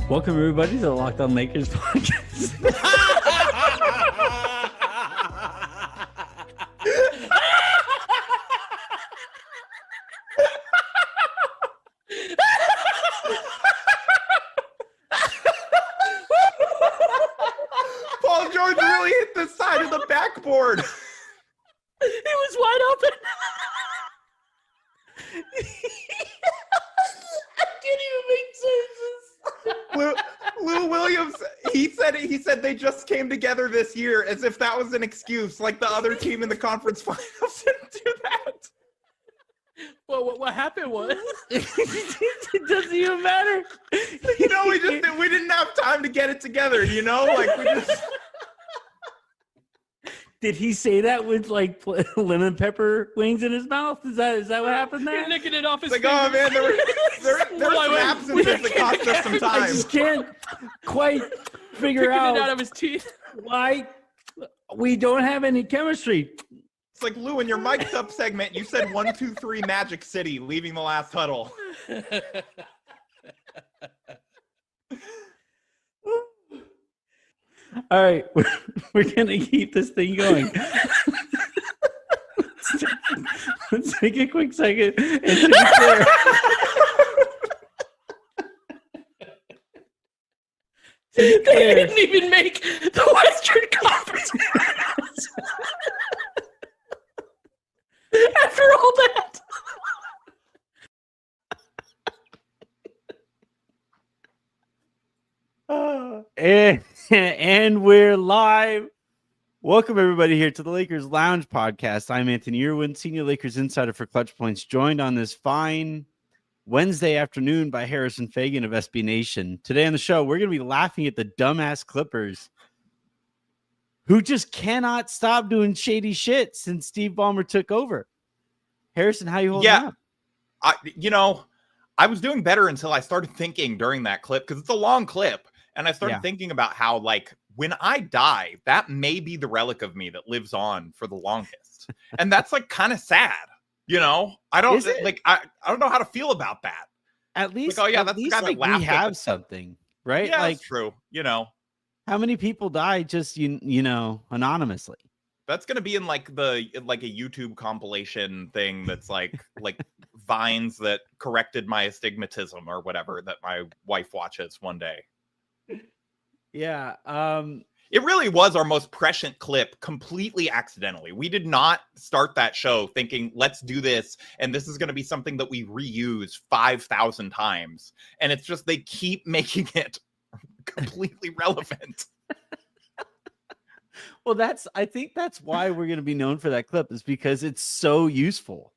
Welcome everybody to the Locked On Lakers podcast. Paul George really hit the side of the backboard. It was wide open. I can't even make sense. Lou Williams, he said they just came together this year as if that was an excuse, like the other team in the conference finals didn't do that. Well, what happened was it doesn't even matter. You know, we didn't have time to get it together, you know? Like we just Did he say that with like lemon pepper wings in his mouth? Is that what happened there? You're nicking it off his like, fingers. oh man, there's some absences that cost us some I time. just can't quite figure Picking out it out of his teeth. why we don't have any chemistry. It's like, Lou, in your mic'd up segment, you said 1, 2, 3 Magic City leaving the last huddle. All right, we're gonna keep this thing going. Let's take a quick second and to be clear. They didn't even make the Western Conference. After all that. And we're live. Welcome everybody here to the Lakers Lounge podcast. I'm Anthony Irwin, Senior Lakers Insider for Clutch Points, joined on this fine Wednesday afternoon by Harrison Fagan of SB Nation. Today on the show, we're going to be laughing at the dumbass Clippers who just cannot stop doing shady shit since Steve Ballmer took over. Harrison, how you holding up? I was doing better until I started thinking during that clip, because it's a long clip. And I started thinking about how, like, when I die, that may be the relic of me that lives on for the longest. And that's, like, kind of sad, you know? I don't know how to feel about that. At least, like, oh, yeah, that's the guy that laughed we have something, right? Yeah, like, that's true, you know? How many people die just, you know, anonymously? That's going to be in, like, a YouTube compilation thing that's, like vines that corrected my astigmatism or whatever that my wife watches one day. Yeah. It really was our most prescient clip completely accidentally. We did not start that show thinking, let's do this, and this is going to be something that we reuse 5,000 times. And it's just they keep making it completely relevant. Well, I think that's why we're going to be known for that clip, is because it's so useful.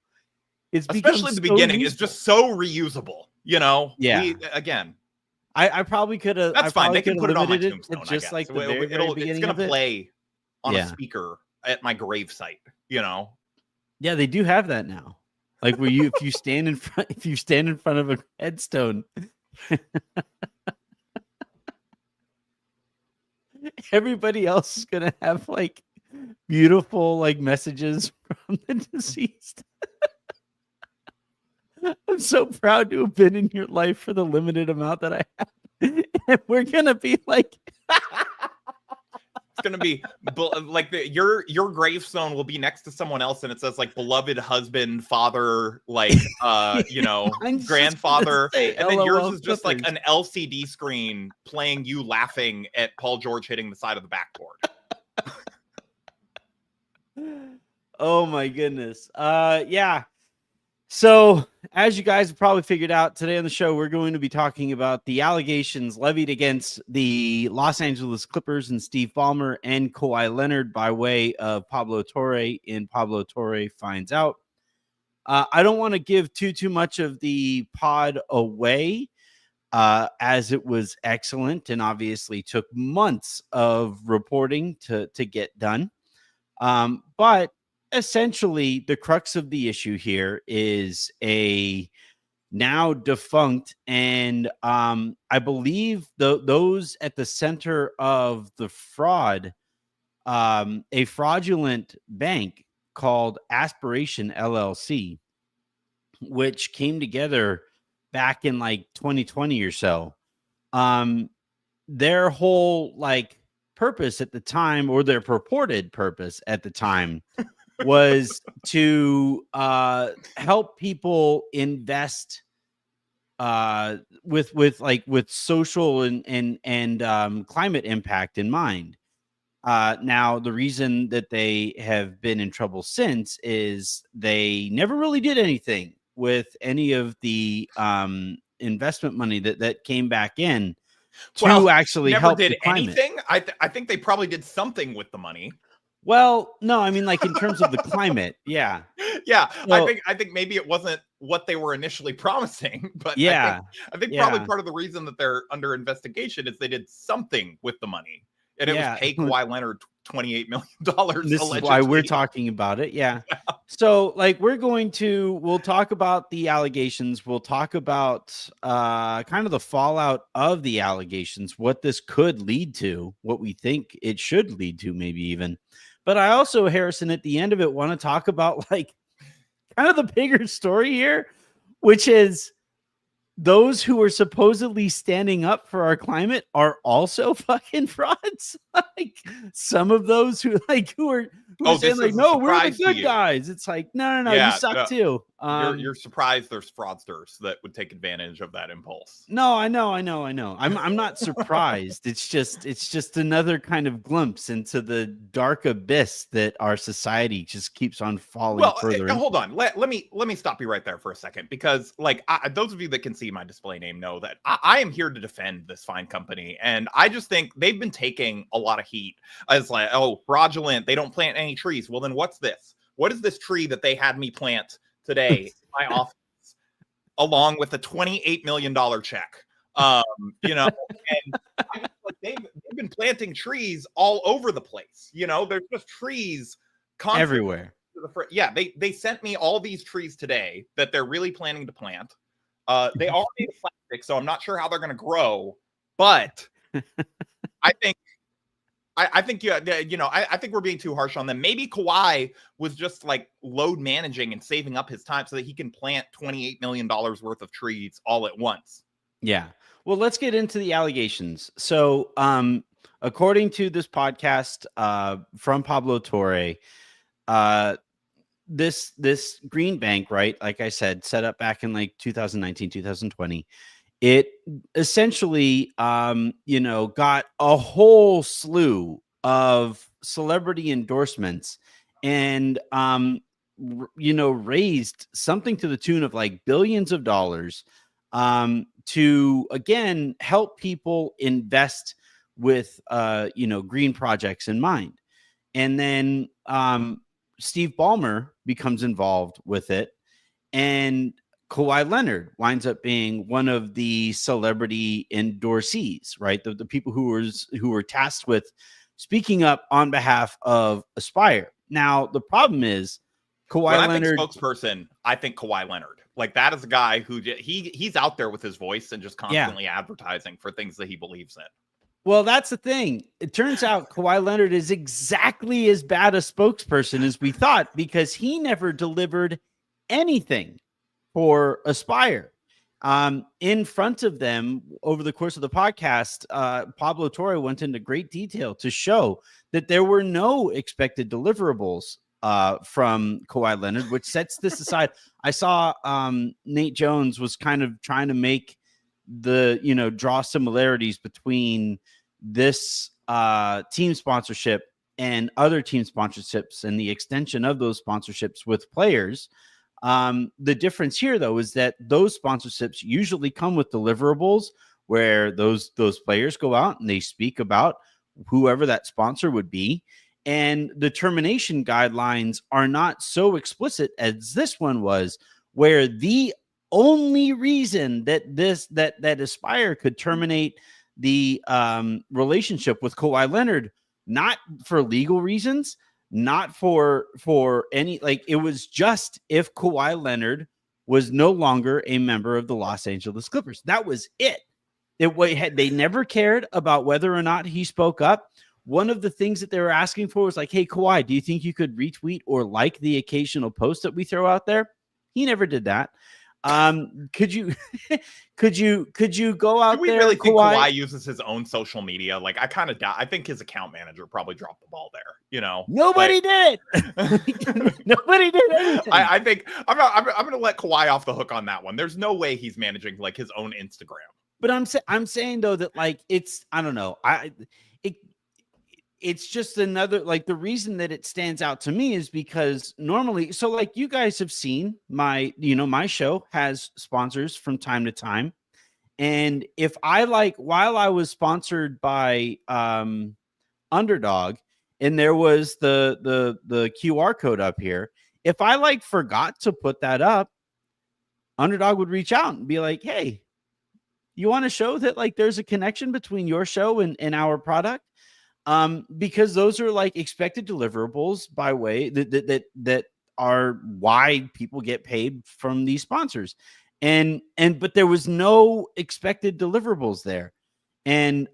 It's especially at the beginning. Useful. It's just so reusable, you know? Yeah. I probably could have. That's fine. They can put it on my tombstone. Just like the very beginning. It's going to play on a speaker at my gravesite. You know. Yeah, they do have that now. Like where if you stand in front of a headstone, everybody else is going to have like beautiful like messages from the deceased. I'm so proud to have been in your life for the limited amount that I have. And we're going to be like... It's going to be like your gravestone will be next to someone else. And it says like beloved husband, father, like, grandfather. And then yours is just like an LCD screen playing you laughing at Paul George hitting the side of the backboard. Oh my goodness. Yeah. So, as you guys have probably figured out, today on the show, we're going to be talking about the allegations levied against the Los Angeles Clippers and Steve Ballmer and Kawhi Leonard by way of Pablo Torre in Pablo Torre Finds Out. I don't want to give too much of the pod away, as it was excellent and obviously took months of reporting to get done. But essentially, the crux of the issue here is a now defunct, and I believe those at the center of the fraud, a fraudulent bank called Aspiration LLC, which came together back in like 2020 or so, their whole like purpose at the time, or their purported purpose at the time, was to help people invest with social and climate impact in mind. Now, the reason that they have been in trouble since is they never really did anything with any of the investment money that came back in to actually never help did the climate. anything. I think they probably did something with the money. Well, no, I mean, like in terms of the climate, yeah. Yeah, So, I think maybe it wasn't what they were initially promising, but yeah, I think probably part of the reason that they're under investigation is they did something with the money, and it was pay Kawhi Leonard $28 million. This is why we're talking about it. Yeah. So, like, we'll talk about the allegations. We'll talk about kind of the fallout of the allegations, what this could lead to, what we think it should lead to, maybe even. But I also, Harrison, at the end of it, want to talk about like kind of the bigger story here, which is those who are supposedly standing up for our climate are also fucking frauds. Like some of those who are saying like, no, we're the good guys. It's like, no, you suck too. You're surprised there's fraudsters that would take advantage of that impulse. No, I know. I'm not surprised. It's just another kind of glimpse into the dark abyss that our society just keeps on falling further into. Hold on. Let me stop you right there for a second, because like those of you that can see my display name know that I am here to defend this fine company, and I just think they've been taking a lot of heat as like, oh, fraudulent, they don't plant any trees. Well, then what's this? What is this tree that they had me plant today in my office, along with a $28 million check? And they've been planting trees all over the place. There's just trees everywhere. Yeah, they sent me all these trees today that they're really planning to plant. They are made of plastic, so I'm not sure how they're going to grow, but I think we're being too harsh on them. Maybe Kawhi was just like load managing and saving up his time so that he can plant $28 million worth of trees all at once. Yeah. Well, let's get into the allegations. So, according to this podcast from Pablo Torre, this green bank, right, like I said, set up back in like 2019, 2020. It essentially, got a whole slew of celebrity endorsements and, raised something to the tune of like billions of dollars to, again, help people invest with, green projects in mind. And then Steve Ballmer becomes involved with it, and Kawhi Leonard winds up being one of the celebrity endorsees, right? The people who were tasked with speaking up on behalf of Aspire. Now, the problem is Kawhi Leonard, spokesperson. I think Kawhi Leonard, like that is a guy who he's out there with his voice and just constantly advertising for things that he believes in. Well, that's the thing. It turns out Kawhi Leonard is exactly as bad a spokesperson as we thought, because he never delivered anything for Aspire. In front of them, over the course of the podcast, Pablo Torre went into great detail to show that there were no expected deliverables from Kawhi Leonard, which sets this aside. I saw Nate Jones was kind of trying to make draw similarities between this team sponsorship and other team sponsorships and the extension of those sponsorships with players. The difference here, though, is that those sponsorships usually come with deliverables where those players go out and they speak about whoever that sponsor would be. And the termination guidelines are not so explicit as this one was, where the only reason that Aspire could terminate the relationship with Kawhi Leonard, not for legal reasons, not for any, like, it was just if Kawhi Leonard was no longer a member of the Los Angeles Clippers. That was it. They never cared about whether or not he spoke up. One of the things that they were asking for was like, hey, Kawhi, do you think you could retweet or like the occasional post that we throw out there? He never did that. Could you could you go out Do we there? really think Kawhi uses his own social media? Like, I kind of doubt. I think his account manager probably dropped the ball there. You know, Nobody did. Nobody did anything. I think I'm going to let Kawhi off the hook on that one. There's no way he's managing like his own Instagram. But I'm saying though that like it's, I don't know. It's just another, like, the reason that it stands out to me is because normally, so like you guys have seen my show has sponsors from time to time. And if I while I was sponsored by Underdog and there was the QR code up here, if I forgot to put that up, Underdog would reach out and be like, hey, you want to show that like there's a connection between your show and our product? Because those are like expected deliverables by way that are why people get paid from these sponsors. But there was no expected deliverables there. And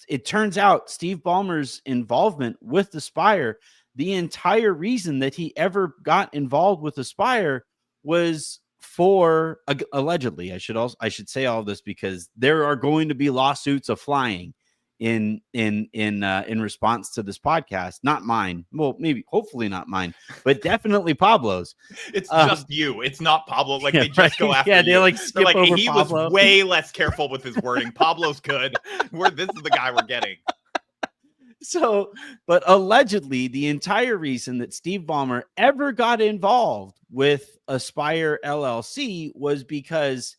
it turns out Steve Ballmer's involvement with Aspire, the entire reason that he ever got involved with Aspire was for allegedly, I should say all this because there are going to be lawsuits of flying in response to this podcast. Not mine. Well, maybe, hopefully not mine, but definitely Pablo's. It's just you. It's not Pablo. Like, yeah, they just go after you. They're like skip like, over he Pablo. was way less careful with his wording. Pablo's good. This is the guy we're getting. So, but allegedly, the entire reason that Steve Ballmer ever got involved with Aspire LLC was because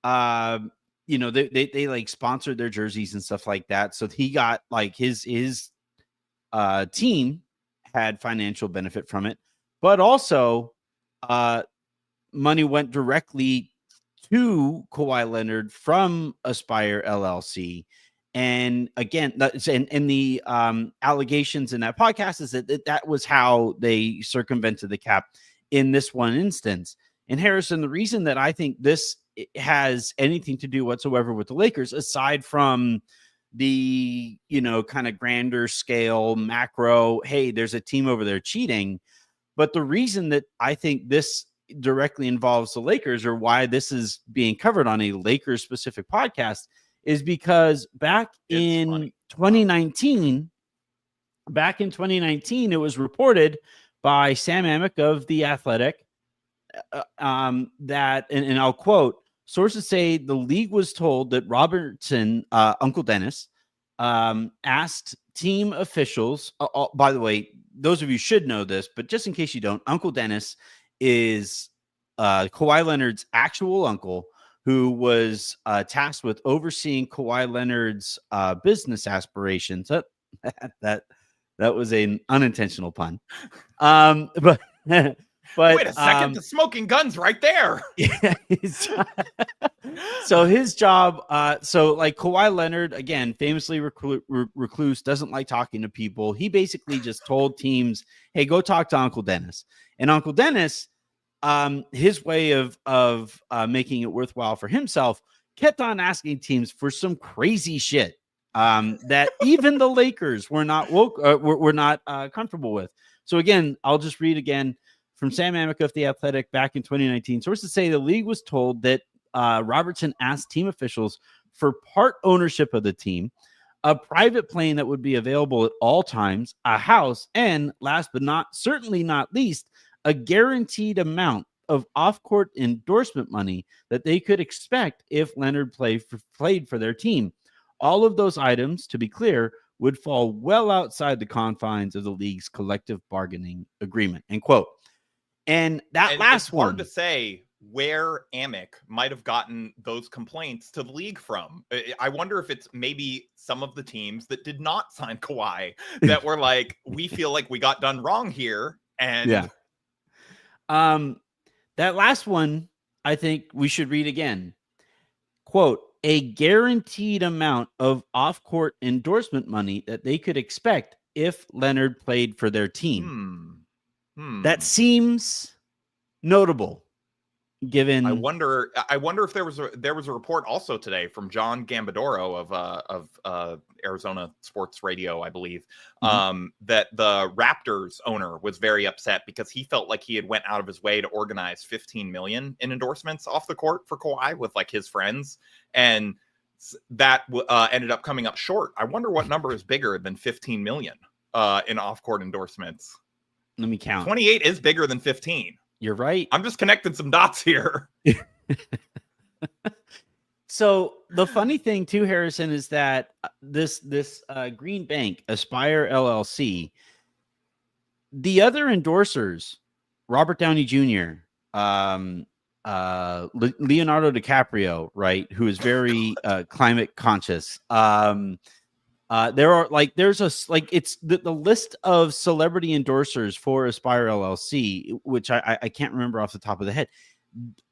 they like sponsored their jerseys and stuff like that. So he got like his team had financial benefit from it, but also money went directly to Kawhi Leonard from Aspire LLC. And again, and the allegations in that podcast is that was how they circumvented the cap in this one instance. And Harrison, the reason that I think this has anything to do whatsoever with the Lakers, aside from the, kind of grander scale macro, hey, there's a team over there cheating. But the reason that I think this directly involves the Lakers, or why this is being covered on a Lakers specific podcast, is because back in 2019, it was reported by Sam Amick of The Athletic that, and I'll quote, sources say the league was told that Robertson, Uncle Dennis, asked team officials, by the way, those of you should know this, but just in case you don't, Uncle Dennis is Kawhi Leonard's actual uncle, who was tasked with overseeing Kawhi Leonard's business aspirations. That was an unintentional pun. But wait a second, the smoking gun's right there. Yeah. So his job, so like Kawhi Leonard, again, famously recluse, doesn't like talking to people. He basically just told teams, hey, go talk to Uncle Dennis. And Uncle Dennis, his way of making it worthwhile for himself, kept on asking teams for some crazy shit that even the Lakers were not comfortable with. So again, I'll just read again from Sam Amick of The Athletic back in 2019. Sources say the league was told that Robertson asked team officials for part ownership of the team, a private plane that would be available at all times, a house, and last but certainly not least, a guaranteed amount of off-court endorsement money that they could expect if Leonard played for their team. All of those items, to be clear, would fall well outside the confines of the league's collective bargaining agreement, end quote. And last one, hard to say where Amick might have gotten those complaints to the league from. I wonder if it's maybe some of the teams that did not sign Kawhi that were like, we feel like we got done wrong here. And yeah. That last one, I think we should read again. Quote, a guaranteed amount of off-court endorsement money that they could expect if Leonard played for their team. That seems notable. given. I wonder if there was a report also today from John Gambadoro of Arizona Sports Radio, I believe, that the Raptors owner was very upset because he felt like he had went out of his way to organize 15 million in endorsements off the court for Kawhi with like his friends, and that ended up coming up short. I wonder what number is bigger than 15 million in off-court endorsements. Let me count. 28 is bigger than 15. You're right. I'm just connecting some dots here. So the funny thing too, Harrison, is that this Green Bank, Aspire LLC, the other endorsers, Robert Downey Jr., Leonardo DiCaprio, right, who is very climate conscious. There are it's the list of celebrity endorsers for Aspire LLC, which I can't remember off the top of the head.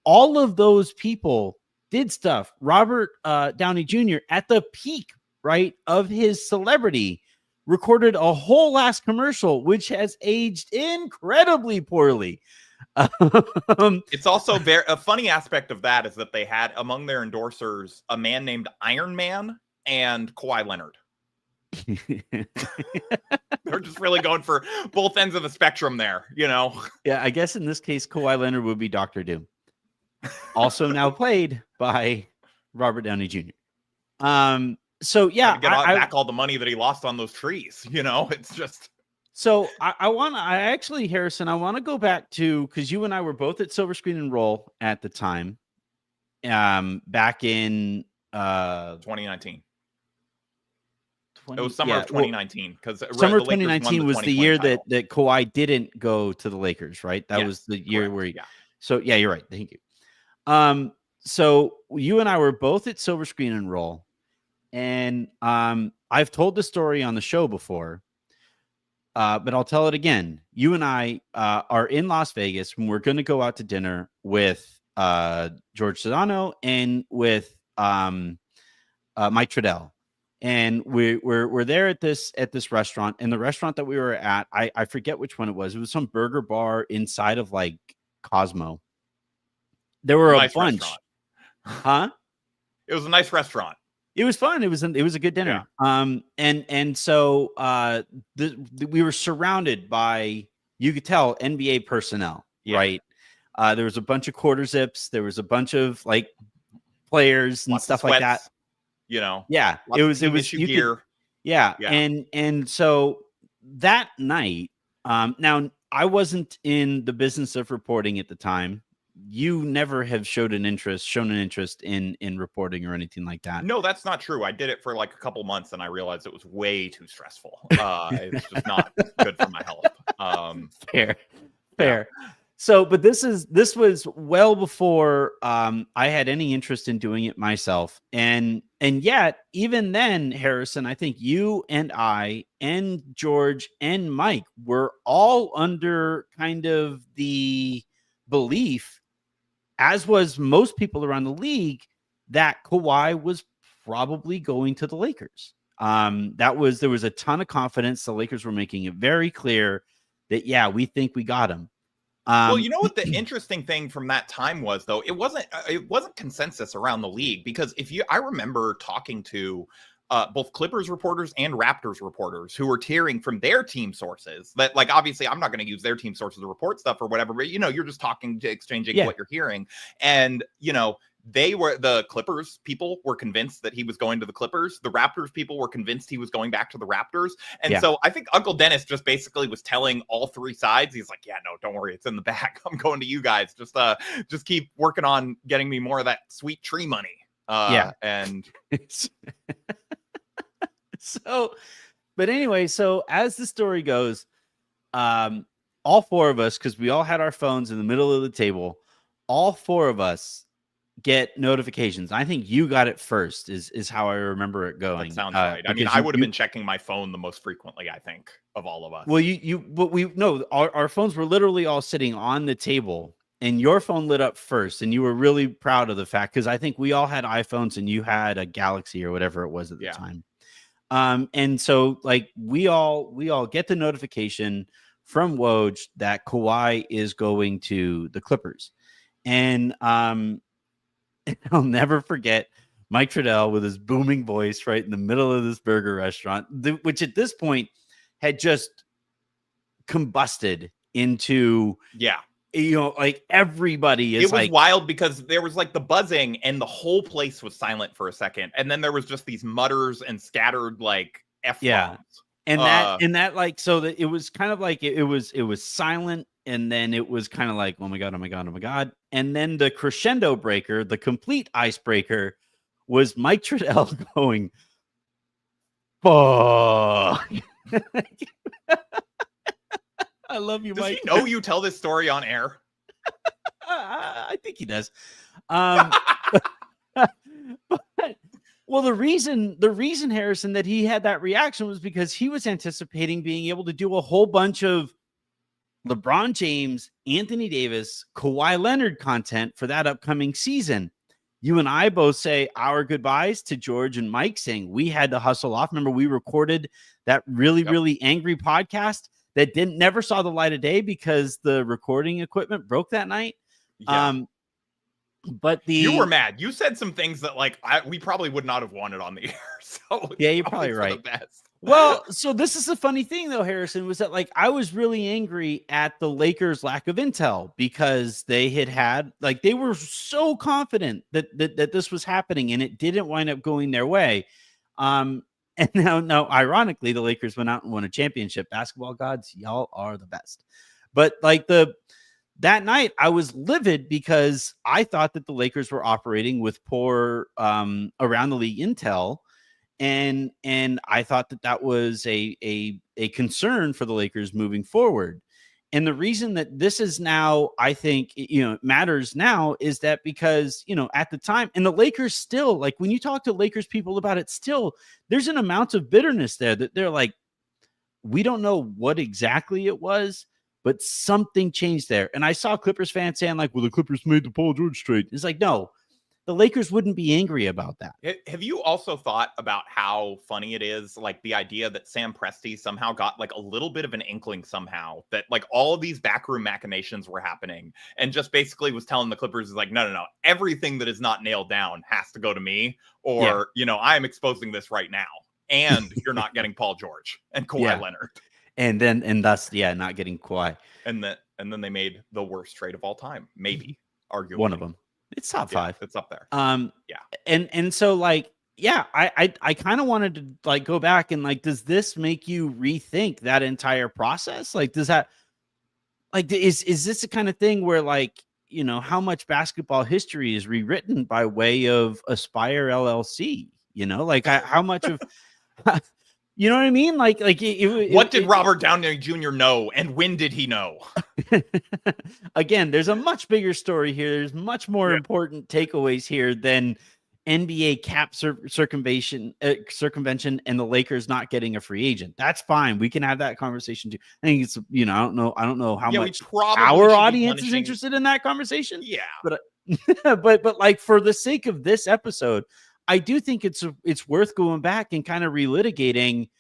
All of those people did stuff. Robert Downey Jr. at the peak, right, of his celebrity, recorded a whole last commercial, which has aged incredibly poorly. It's also a funny aspect of that is that they had among their endorsers a man named Iron Man and Kawhi Leonard. They're just really going for both ends of the spectrum there, you know? Yeah, I guess in this case, Kawhi Leonard would be Dr. Doom. Also now played by Robert Downey Jr. So yeah, get back all the money that he lost on those trees, you know? It's just... So I actually, Harrison, I want to go back to, because you and I were both at Silver Screen and Roll at the time, back in 2019. It was summer of 2019 because summer of 2019 was the year that Kawhi didn't go to the Lakers, right? That was the year correct. where he, yeah. So yeah, you're right. Thank you. So you and I were both at Silver Screen and Roll, and I've told the story on the show before, but I'll tell it again. You and I are in Las Vegas when we're going to go out to dinner with George Sedano and with Mike Trudell. And we're there at this restaurant, and the restaurant that we were at, I forget which one it was. It was some burger bar inside of like Cosmo. There were a bunch, restaurant. Huh? It was a nice restaurant. It was fun. It was a good dinner. Yeah. And so we were surrounded by, you could tell, NBA personnel, right? There was a bunch of quarter zips. There was a bunch of like players and stuff like that. You know, yeah, it was gear. Yeah. And so that night, now I wasn't in the business of reporting at the time. You never have shown an interest in reporting or anything like that. No, that's not true. I did it for like a couple months and I realized it was way too stressful. It's just not good for my health. Fair. Yeah. So, but this was well before I had any interest in doing it myself. And yet, even then, Harrison, I think you and I and George and Mike were all under kind of the belief, as was most people around the league, that Kawhi was probably going to the Lakers. There was a ton of confidence. The Lakers were making it very clear that, yeah, we think we got him. Well, you know what the interesting thing from that time was, though? It wasn't consensus around the league, because I remember talking to both Clippers reporters and Raptors reporters who were hearing from their team sources that, like, obviously I'm not going to use their team sources to report stuff or whatever, but, you know, you're just exchanging what you're hearing. And, you know, the Clippers people were convinced that he was going to the Clippers. The Raptors people were convinced he was going back to the Raptors. And so I think Uncle Dennis just basically was telling all three sides. He's like, yeah, no, don't worry. It's in the bag. I'm going to you guys. Just keep working on getting me more of that sweet tree money. And so, but anyway, so as the story goes, all four of us, because we all had our phones in the middle of the table, all four of us get notifications. I think you got it first, is how I remember it going. That sounds right. I mean, I would have been checking my phone the most frequently, I think, of all of us. Well, our phones were literally all sitting on the table, and your phone lit up first, and you were really proud of the fact, because I think we all had iPhones and you had a Galaxy or whatever it was at the time. And so like we all get the notification from Woj that Kawhi is going to the Clippers. And I'll never forget Mike Trudell with his booming voice right in the middle of this burger restaurant, which at this point had just combusted into, like everybody is. It was wild because there was like the buzzing and the whole place was silent for a second. And then there was just these mutters and scattered like F-bombs. And that like, so that it was kind of like it was silent. And then it was kind of like, oh my God, oh my God, oh my God. And then the crescendo breaker, the complete icebreaker, was Mike Trudell going, fuck. I love you, Mike. Does he know you tell this story on air? I think he does. But, well, the reason, Harrison, that he had that reaction was because he was anticipating being able to do a whole bunch of LeBron James, Anthony Davis, Kawhi Leonard content for that upcoming season. You and I both say our goodbyes to George and Mike, saying we had to hustle off. Remember, we recorded that really angry podcast that never saw the light of day because the recording equipment broke that night. Yeah. But you were mad. You said some things that like we probably would not have wanted on the air. So yeah, you're probably right. The best. Well, so this is the funny thing though, Harrison, was that like I was really angry at the Lakers' lack of intel because they had like they were so confident that this was happening and it didn't wind up going their way. And now ironically, the Lakers went out and won a championship. Basketball gods, y'all are the best. But like that night I was livid because I thought that the Lakers were operating with poor around the league intel. And I thought that was a concern for the Lakers moving forward. And the reason that this is now, I think, it matters now is that because, at the time, and the Lakers still, like when you talk to Lakers people about it, still, there's an amount of bitterness there that they're like, we don't know what exactly it was, but something changed there. And I saw Clippers fans saying like, well, the Clippers made the Paul George trade. It's like, no. The Lakers wouldn't be angry about that. Have you also thought about how funny it is, like the idea that Sam Presti somehow got like a little bit of an inkling somehow that like all of these backroom machinations were happening and just basically was telling the Clippers is like, no, everything that is not nailed down has to go to me or, I am exposing this right now and you're not getting Paul George and Kawhi Leonard. And thus, not getting Kawhi. And then they made the worst trade of all time. Maybe, arguably. One of them. It's top 5. It's up there. And so like, I kind of wanted to like go back and like, does this make you rethink that entire process? Like, does that like, is this the kind of thing where like, how much basketball history is rewritten by way of Aspire LLC? Like how much of, you know what I mean? Like what did Robert Downey Jr. know, and when did he know? Again, there's a much bigger story here. There's much more important takeaways here than NBA cap circumvention and the Lakers not getting a free agent. That's fine. We can have that conversation too. I think it's I don't know how much our audience is interested in that conversation. Yeah, but like for the sake of this episode, I do think it's worth going back and kind of relitigating.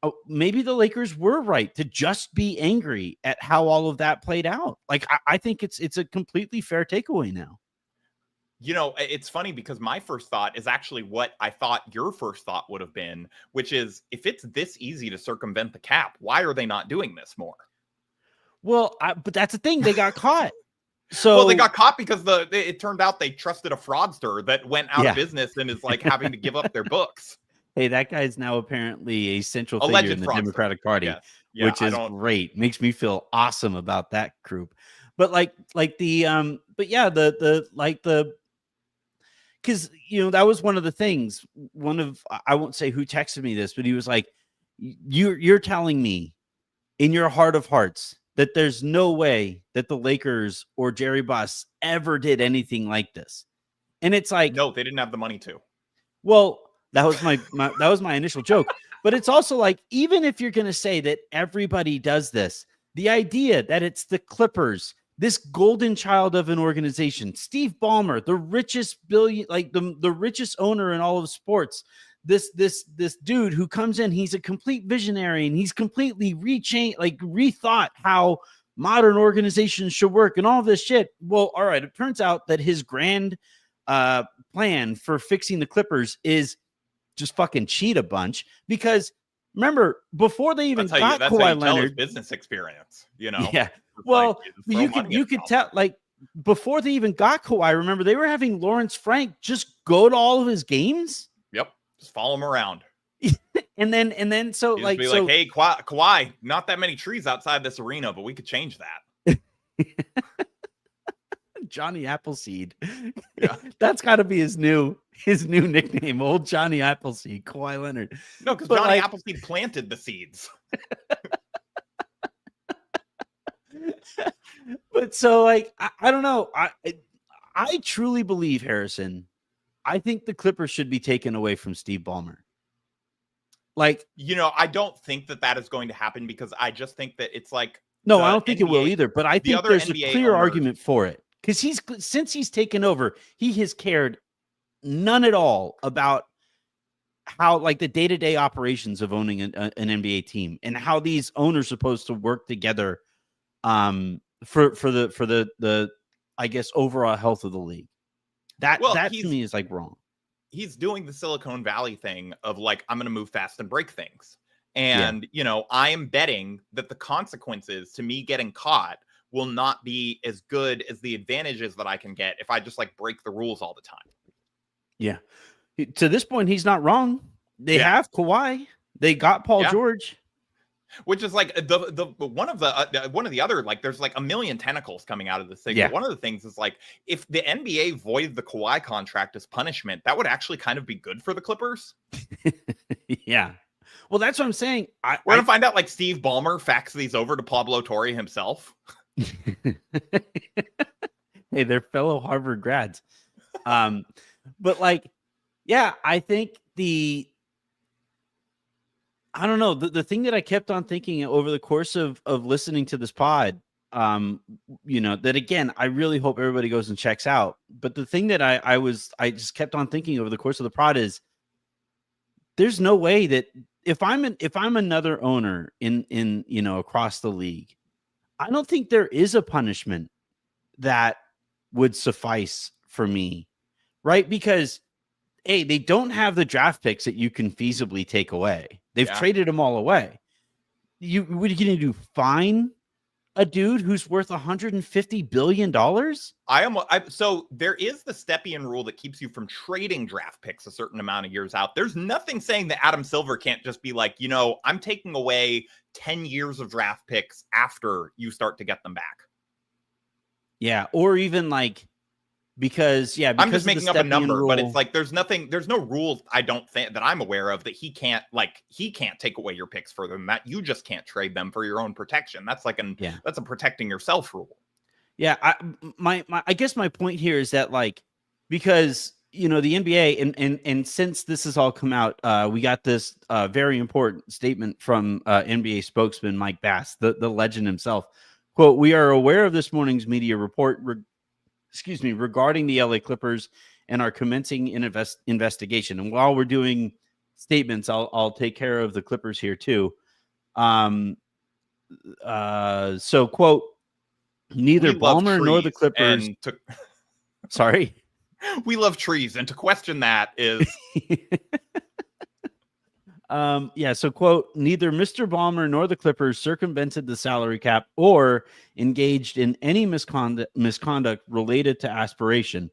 Oh, maybe the Lakers were right to just be angry at how all of that played out. Like I think it's a completely fair takeaway now. It's funny because my first thought is actually what I thought your first thought would have been, which is if it's this easy to circumvent the cap, why are they not doing this more? Well, but that's the thing. They got caught. So they got caught because it turned out they trusted a fraudster that went out of business and is like having to give up their books. Hey, that guy's now apparently a central figure in the Democratic Party, which is great. Makes me feel awesome about that group. But because that was one of the things. I won't say who texted me this, but he was like, "You're telling me, in your heart of hearts, that there's no way that the Lakers or Jerry Buss ever did anything like this." And it's like, no, they didn't have the money to. Well, that was my initial joke. But it's also like, even if you're going to say that everybody does this, the idea that it's the Clippers, this golden child of an organization, Steve Ballmer, the richest the richest owner in all of sports, this dude who comes in, he's a complete visionary and he's completely rethought how modern organizations should work and all this shit. Well, all right. It turns out that his grand plan for fixing the Clippers is just fucking cheat a bunch, because remember, before they even got Kawhi Leonard, business experience, you know? Yeah. Well, you could tell, like, before they even got Kawhi, remember, they were having Lawrence Frank just go to all of his games. Yep. Just follow him around. and then so like, hey, Kawhi, not that many trees outside this arena, but we could change that. Johnny Appleseed. Yeah. That's got to be his new nickname, old Johnny Appleseed, Kawhi Leonard. No, because Johnny Appleseed planted the seeds. But so, like, I don't know. I truly believe, Harrison, I think the Clippers should be taken away from Steve Ballmer. Like, you know, I don't think that is going to happen, because I just think that it's like, no, I don't think it will either. But I think there's a clear argument for it, because since he's taken over, he has cared none at all about how, like, the day-to-day operations of owning an NBA team, and how these owners are supposed to work together for the I guess overall health of the league. That to me is like wrong. He's doing the Silicon Valley thing of like, I'm going to move fast and break things. And, you know, I am betting that the consequences to me getting caught will not be as good as the advantages that I can get if I just like break the rules all the time. Yeah. To this point, he's not wrong. They have Kawhi. They got Paul George. Which is like the one of the other, like, there's like a million tentacles coming out of this thing. Yeah. But one of the things is like, if the NBA voided the Kawhi contract as punishment, that would actually kind of be good for the Clippers. Yeah. Well, that's what I'm saying. We're gonna find out, like, Steve Ballmer faxed these over to Pablo Torre himself. Hey, they're fellow Harvard grads. But like, yeah, I think I don't know. The thing that I kept on thinking over the course of listening to this pod, you know, that again, I really hope everybody goes and checks out. But the thing that I just kept on thinking over the course of the pod is, there's no way that if I'm another owner in you know, across the league, I don't think there is a punishment that would suffice for me, right? Because A, they don't have the draft picks that you can feasibly take away. They've traded them all away. What are you going to do? Fine a dude who's worth $150 billion? So there is the Stepien rule that keeps you from trading draft picks a certain amount of years out. There's nothing saying that Adam Silver can't just be like, you know, I'm taking away 10 years of draft picks after you start to get them back. Yeah. Or even like, because I'm just making up a number, but it's like, there's no rules, I don't think, that I'm aware of, that he can't take away your picks further than that. You just can't trade them for your own protection. That's like that's a protecting yourself rule. Yeah. I guess my point here is that, like, because, you know, the NBA and since this has all come out, we got this very important statement from NBA spokesman Mike Bass, the legend himself. Quote, "We are aware of this morning's media report regarding the LA Clippers and are commencing an investigation." And while we're doing statements, I'll take care of the Clippers here too. So quote, "Neither Ballmer nor the Clippers." Sorry. We love trees, and to question that is so quote, "Neither Mr. Ballmer nor the Clippers circumvented the salary cap or engaged in any misconduct related to Aspiration.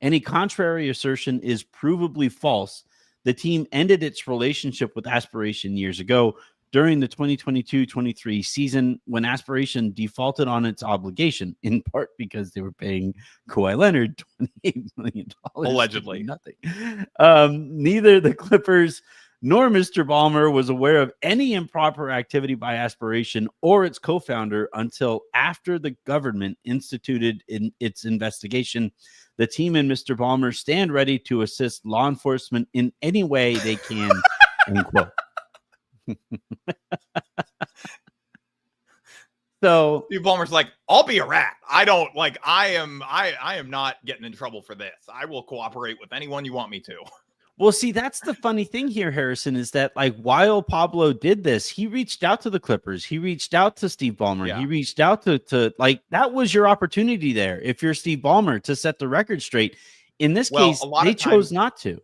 Any contrary assertion is provably false. The team ended its relationship with Aspiration years ago during the 2022-23 season, when Aspiration defaulted on its obligation, in part because they were paying Kawhi Leonard $28 million. Allegedly. Nothing. Neither the Clippers nor Mr. Ballmer was aware of any improper activity by Aspiration or its co-founder until after the government instituted its investigation. The team and Mr. Ballmer stand ready to assist law enforcement in any way they can." End quote. So Steve Ballmer's like, "I'll be a rat. I am not getting in trouble for this. I will cooperate with anyone you want me to." Well, see, that's the funny thing here, Harrison, is that like while Pablo did this, he reached out to the Clippers, he reached out to Steve Ballmer, he reached out to like that was your opportunity there. If you're Steve Ballmer to set the record straight, in this case, they chose not to.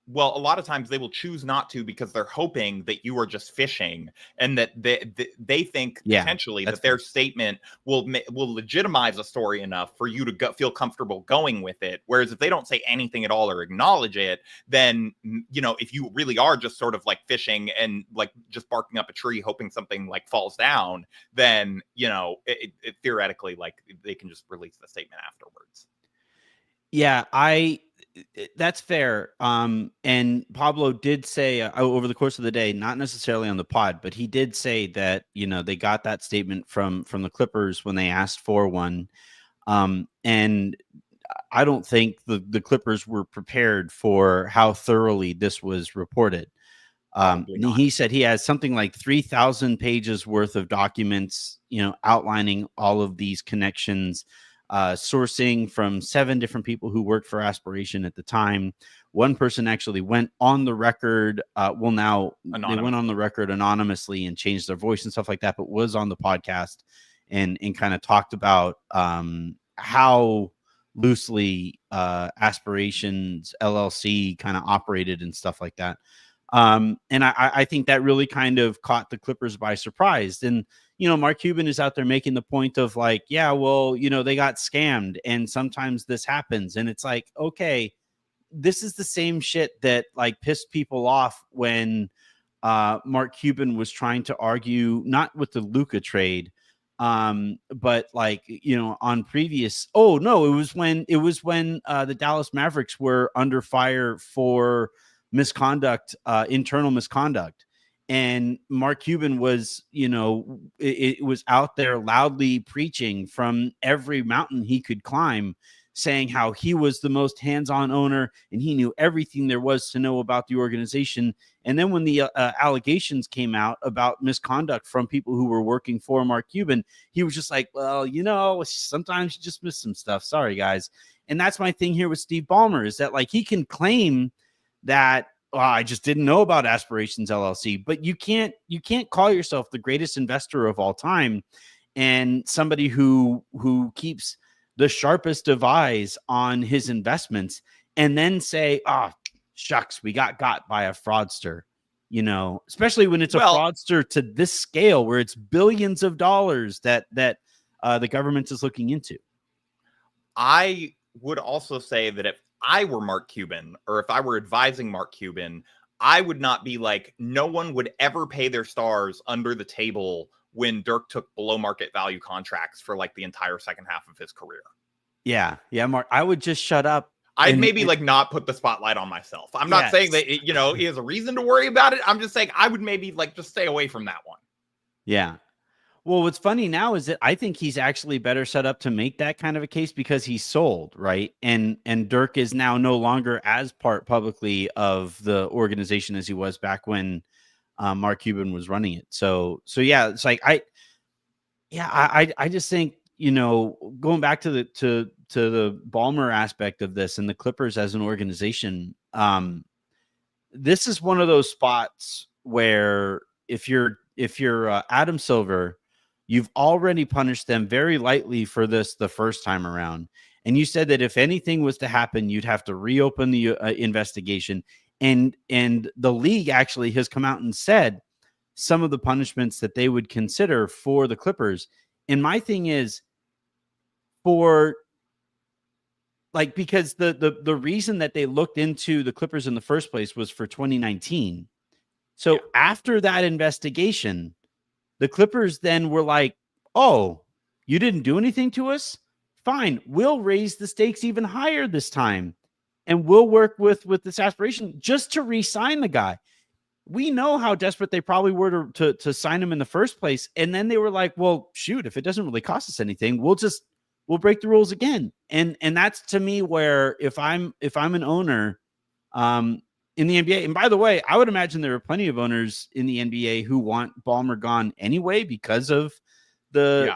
Well, a lot of times they will choose not to because they're hoping that you are just fishing, and that they think potentially that their statement will legitimize a story enough for you to feel comfortable going with it. Whereas if they don't say anything at all or acknowledge it, then, you know, if you really are just sort of like fishing and like just barking up a tree, hoping something like falls down, then, you know, it theoretically, like they can just release the statement afterwards. Yeah, that's fair. And Pablo did say over the course of the day, not necessarily on the pod, but he did say that, you know, they got that statement from the Clippers when they asked for one. And I don't think the Clippers were prepared for how thoroughly this was reported. He said he has something like 3,000 pages worth of documents, you know, outlining all of these connections, sourcing from 7 different people who worked for Aspiration at the time. One person actually went on the record. Now they went on the record anonymously and changed their voice and stuff like that, but was on the podcast and kind of talked about how loosely Aspirations LLC kind of operated and stuff like that. And I think that really kind of caught the Clippers by surprise. And, you know, Mark Cuban is out there making the point of like, yeah, well, you know, they got scammed and sometimes this happens. And it's like, okay, this is the same shit that like pissed people off when Mark Cuban was trying to argue, not with the Luka trade, but like, you know, on previous, it was when the Dallas Mavericks were under fire for misconduct, internal misconduct. And Mark Cuban was, you know, it was out there loudly preaching from every mountain he could climb, saying how he was the most hands-on owner and he knew everything there was to know about the organization. And then when the allegations came out about misconduct from people who were working for Mark Cuban, he was just like, well, you know, sometimes you just miss some stuff. Sorry, guys. And that's my thing here with Steve Ballmer is that like he can claim that I just didn't know about Aspirations LLC, but you can't call yourself the greatest investor of all time and somebody who keeps the sharpest of eyes on his investments and then say, shucks, we got by a fraudster, you know, especially when it's a fraudster to this scale where it's billions of dollars that the government is looking into. I would also say that if I were Mark Cuban or if I were advising Mark Cuban, I would not be like, no one would ever pay their stars under the table when Dirk took below market value contracts for like the entire second half of his career. Yeah, Mark, I would just shut up. I'd maybe like not put the spotlight on myself. I'm not saying that, you know, he has a reason to worry about it. I'm just saying I would maybe like just stay away from that one. Yeah. Well, what's funny now is that I think he's actually better set up to make that kind of a case because he's sold, right? And Dirk is now no longer as part publicly of the organization as he was back when Mark Cuban was running it. So yeah, it's like I just think, you know, going back to the Ballmer aspect of this and the Clippers as an organization, this is one of those spots where if you're Adam Silver, you've already punished them very lightly for this the first time around. And you said that if anything was to happen, you'd have to reopen the investigation. And the league actually has come out and said some of the punishments that they would consider for the Clippers. And my thing is because the reason that they looked into the Clippers in the first place was for 2019. So after that investigation, the Clippers then were like, oh, you didn't do anything to us? Fine. We'll raise the stakes even higher this time. And we'll work with this Aspiration just to re-sign the guy. We know how desperate they probably were to sign him in the first place. And then they were like, well, shoot, if it doesn't really cost us anything, we'll break the rules again. And that's to me where if I'm an owner, in the NBA, and by the way, I would imagine there are plenty of owners in the NBA who want Ballmer gone anyway because of the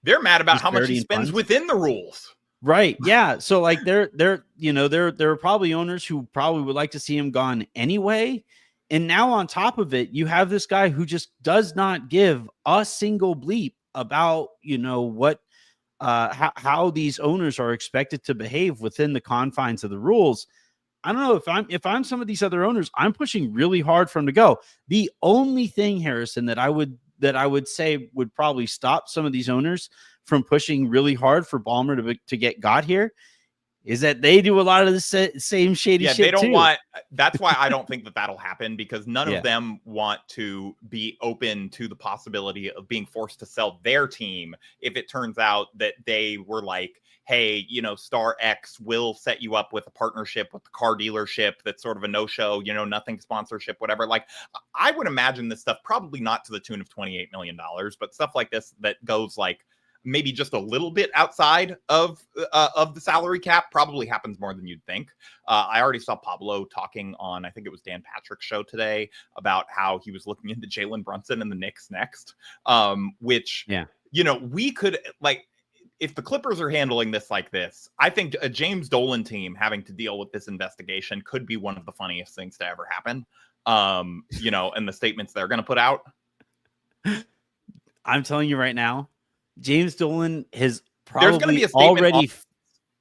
they're mad about how much he spends within the rules. Right. Yeah. So like there are probably owners who probably would like to see him gone anyway. And now on top of it, you have this guy who just does not give a single bleep about, what how these owners are expected to behave within the confines of the rules. I don't know if I'm some of these other owners, I'm pushing really hard for him to go. The only thing, Harrison, that I would say would probably stop some of these owners from pushing really hard for Ballmer to get got here is that they do a lot of the same shady shit. They don't too. want. That's why I don't think that'll happen, because none Yeah. of them want to be open to the possibility of being forced to sell their team if it turns out that they were like, hey, Star X will set you up with a partnership with the car dealership that's sort of a no-show, nothing sponsorship, whatever. Like, I would imagine this stuff probably not to the tune of $28 million, but stuff like this that goes like maybe just a little bit outside of the salary cap probably happens more than you'd think. I already saw Pablo talking on, I think it was Dan Patrick's show today, about how he was looking into Jalen Brunson and the Knicks next, which, we could, like, if the Clippers are handling this like this, I think a James Dolan team having to deal with this investigation could be one of the funniest things to ever happen. And the statements they're going to put out. I'm telling you right now, James Dolan has probably there's going to be a statement already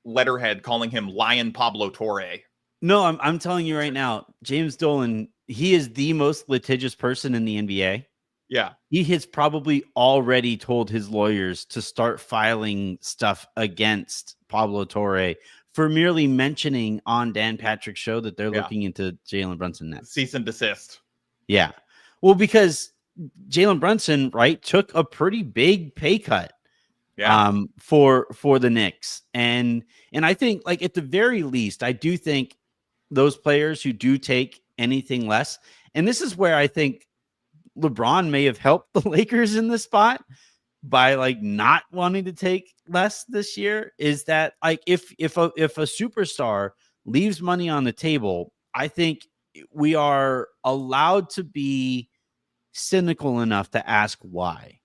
letterhead calling him Lion Pablo Torre. No, I'm telling you right now, James Dolan, he is the most litigious person in the NBA. Yeah. He has probably already told his lawyers to start filing stuff against Pablo Torre for merely mentioning on Dan Patrick's show that they're looking into Jalen Brunson next. Cease and desist. Yeah. Well, because Jalen Brunson, right, took a pretty big pay cut for the Knicks. And I think, like, at the very least, I do think those players who do take anything less, and this is where I think LeBron may have helped the Lakers in this spot by like not wanting to take less this year, is that like if a superstar leaves money on the table, I think we are allowed to be cynical enough to ask why.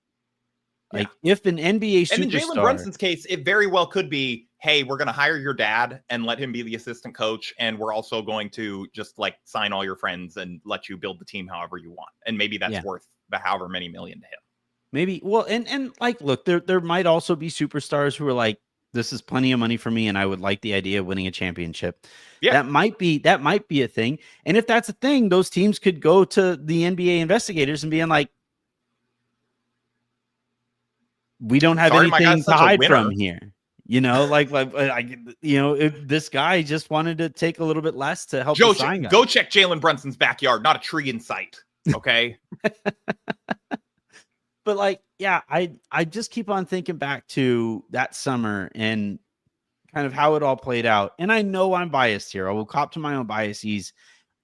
Like if an NBA superstar, and in Jalen Brunson's case, it very well could be, hey, we're going to hire your dad and let him be the assistant coach, and we're also going to just like sign all your friends and let you build the team however you want, and maybe that's worth the however many million to him. Maybe. Well, and like, look, there might also be superstars who are like, this is plenty of money for me, and I would like the idea of winning a championship. Yeah, that might be a thing. And if that's a thing, those teams could go to the NBA investigators and being like, we don't have anything to hide from here. If this guy just wanted to take a little bit less to help Joe, the sign guy. Go check Jalen Brunson's backyard, not a tree in sight. Okay. But like, yeah, I just keep on thinking back to that summer and kind of how it all played out. And I know I'm biased here. I will cop to my own biases,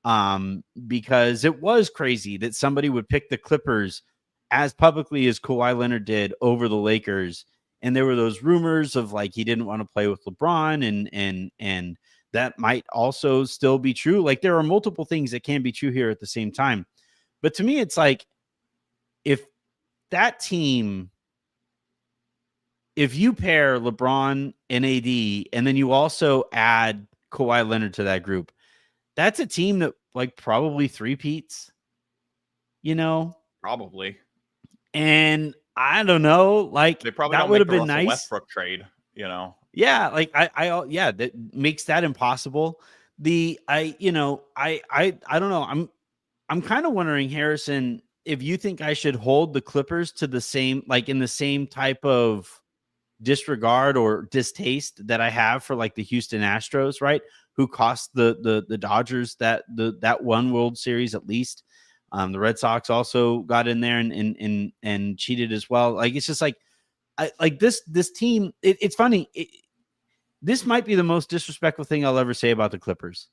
because it was crazy that somebody would pick the Clippers as publicly as Kawhi Leonard did over the Lakers. And there were those rumors of like, he didn't want to play with LeBron, and that might also still be true. Like, there are multiple things that can be true here at the same time. But to me, it's like, if that team, if you pair LeBron and AD, and then you also add Kawhi Leonard to that group, that's a team that like probably three-peats, Probably. And I don't know, like, they probably that would have been nice. Westbrook trade, Yeah, like that makes that impossible. I don't know. I'm kind of wondering, Harrison, if you think I should hold the Clippers to the same, like in the same type of disregard or distaste that I have for like the Houston Astros, right? Who cost the Dodgers that one World Series at least. The Red Sox also got in there and cheated as well. Like, it's just like, this team. It's funny. This might be the most disrespectful thing I'll ever say about the Clippers.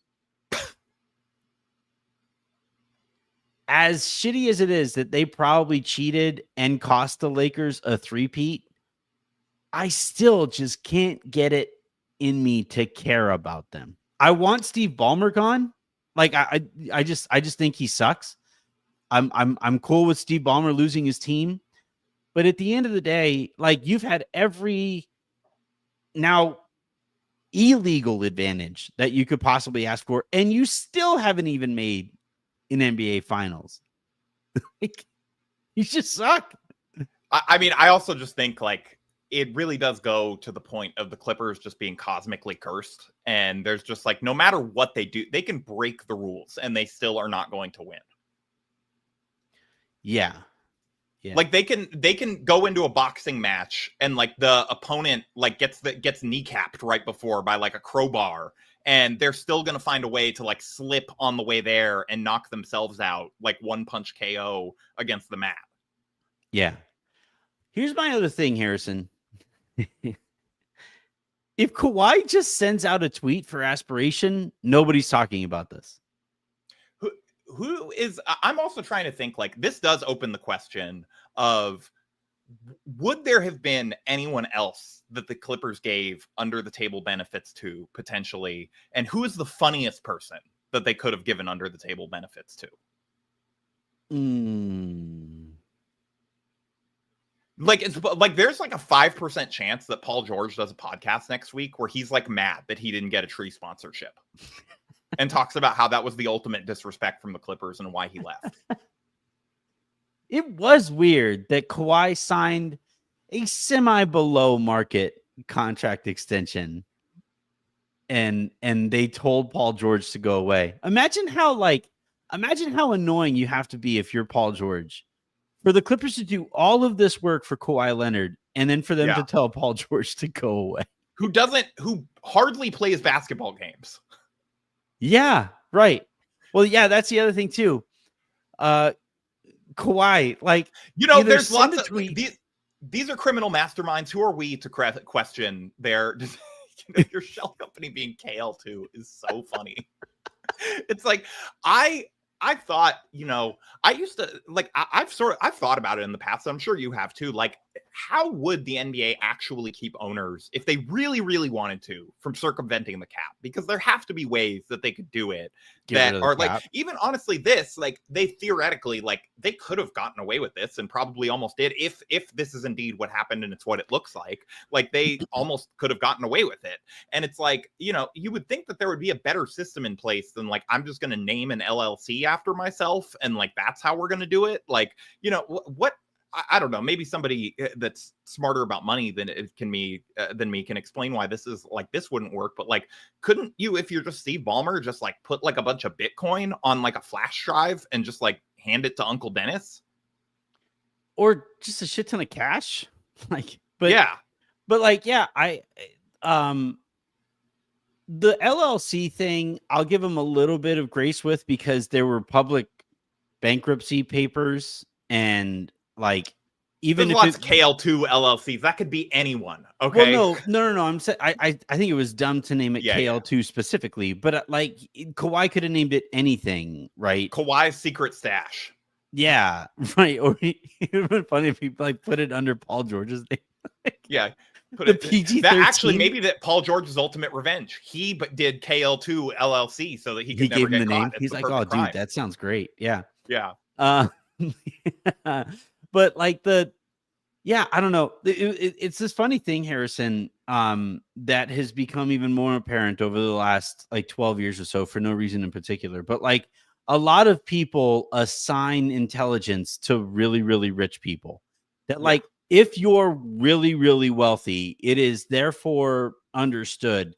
As shitty as it is that they probably cheated and cost the Lakers a three-peat, I still just can't get it in me to care about them. I want Steve Ballmer gone. Like, I just think he sucks. I'm cool with Steve Ballmer losing his team, but at the end of the day, like, you've had every now illegal advantage that you could possibly ask for, and you still haven't even made an NBA Finals. Like, you just suck. I mean, I also just think like it really does go to the point of the Clippers just being cosmically cursed. And there's just like, no matter what they do, they can break the rules and they still are not going to win. Yeah. Yeah. Like they can go into a boxing match and like the opponent like gets kneecapped right before by like a crowbar, and they're still going to find a way to like slip on the way there and knock themselves out like one punch KO against the mat. Yeah. Here's my other thing, Harrison. If Kawhi just sends out a tweet for Aspiration, nobody's talking about this. Who is, I'm also trying to think like this does open the question of, would there have been anyone else that the Clippers gave under the table benefits to potentially? And who is the funniest person that they could have given under the table benefits to? Like, it's like there's like a 5% chance that Paul George does a podcast next week where he's like mad that he didn't get a tree sponsorship and talks about how that was the ultimate disrespect from the Clippers and why he left. It was weird that Kawhi signed a semi below market contract extension and they told Paul George to go away. Imagine how annoying you have to be if you're Paul George for the Clippers to do all of this work for Kawhi Leonard and then for them to tell Paul George to go away. Who hardly plays basketball games. Yeah, right. Well, yeah, that's the other thing too. Kawhi, like, you know, there's lots of these are criminal masterminds. Who are we to question their your shell company being KL2 is so funny. It's like I thought, you know, I used to like I've thought about it in the past. I'm sure you have too. Like, how would the NBA actually keep owners if they really, really wanted to from circumventing the cap? Because there have to be ways that they could do it that are like, even honestly, this like they theoretically like they could have gotten away with this and probably almost did if this is indeed what happened and it's what it looks like they almost could have gotten away with it. And it's like, you know, you would think that there would be a better system in place than like I'm just going to name an LLC after myself and like that's how we're going to do it. Like, you know, what I don't know, maybe somebody that's smarter about money than me can explain why this is like this wouldn't work. But like, couldn't you, if you're just Steve Ballmer, just like put like a bunch of Bitcoin on like a flash drive and just like hand it to Uncle Dennis, or just a shit ton of cash? Like, but the LLC thing, I'll give them a little bit of grace with because there were public bankruptcy papers and like even there's lots of KL2 LLCs. That could be anyone. Okay. Well, no. I'm saying I think it was dumb to name it KL2 specifically, but like Kawhi could have named it anything, right? Kawhi's secret stash. Yeah, right. Or it would be funny if he like put it under Paul George's name. Yeah. Put the it PG-13. That actually maybe that Paul George's ultimate revenge. He did KL2 LLC so that he could never gave him get the caught. name. He's like, oh, crime. Dude, that sounds great. Yeah. Yeah. But like I don't know. It's this funny thing, Harrison, that has become even more apparent over the last like 12 years or so for no reason in particular. But like a lot of people assign intelligence to really, really rich people that like, if you're really, really wealthy, it is therefore understood,